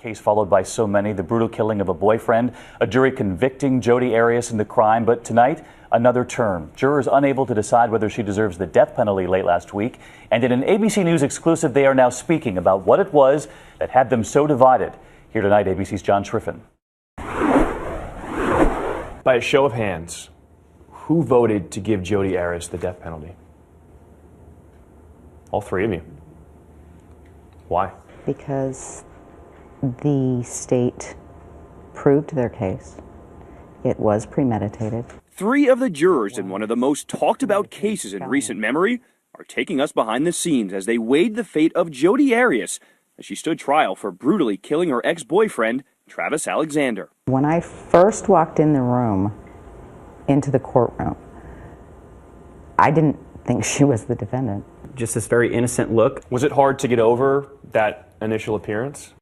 case followed by so many, the brutal killing of a boyfriend, a jury convicting Jodi Arias in the crime. But tonight, another turn. Jurors unable to decide whether she deserves the death penalty late last week. And in an ABC News exclusive, they are now speaking about what it was that had them so divided. Here tonight, ABC's John Schriffen. By a show of hands, who voted to give Jodi Arias the death penalty? All three of you. Why? Because the state proved their case. It was premeditated. Three of the jurors in one of the most talked about cases in recent memory are taking us behind the scenes as they weighed the fate of Jodi Arias as she stood trial for brutally killing her ex-boyfriend, Travis Alexander. When I first walked in the room, into the courtroom, I didn't think she was the defendant. Just this very innocent look. Was it hard to get over that initial appearance?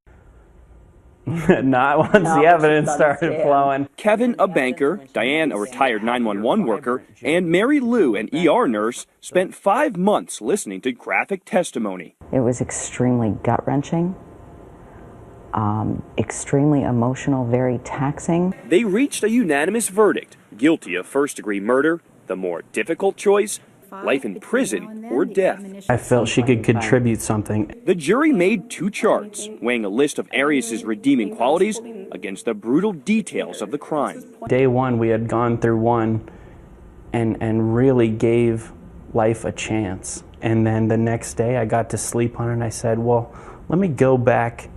Not once the evidence started flowing. Kevin, a banker, Diane, a retired 911 worker, and Mary Lou, an ER nurse, spent 5 months listening to graphic testimony. It was extremely gut-wrenching, extremely emotional, very taxing. They reached a unanimous verdict, guilty of first-degree murder, the more difficult choice, life in prison or death. I felt she could contribute something. The jury made 2 charts, weighing a list of Arias' redeeming qualities against the brutal details of the crime. Day one, we had gone through one and really gave life a chance. And then the next day, I got to sleep on it and I said, well, let me go back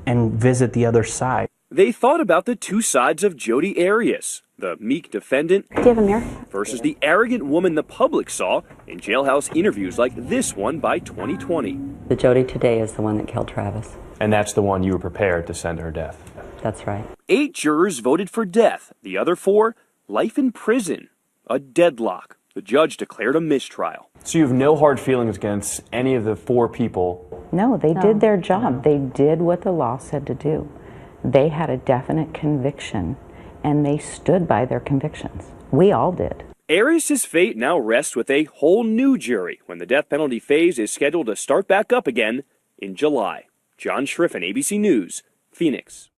and visit the other side. They thought about the 2 sides of Jodi Arias, the meek defendant Do you have a mirror? versus the arrogant woman the public saw in jailhouse interviews like this one by 2020. The Jodi today is the one that killed Travis. And that's the one you were prepared to send to her death. That's right. 8 jurors voted for death, the other 4, life in prison. A deadlock. The judge declared a mistrial. So you have no hard feelings against any of the 4 people? No, they did their job. They did what the law said to do. They had a definite conviction, and they stood by their convictions. We all did. Arias' fate now rests with a whole new jury when the death penalty phase is scheduled to start back up again in July. John Schriffen, ABC News, Phoenix.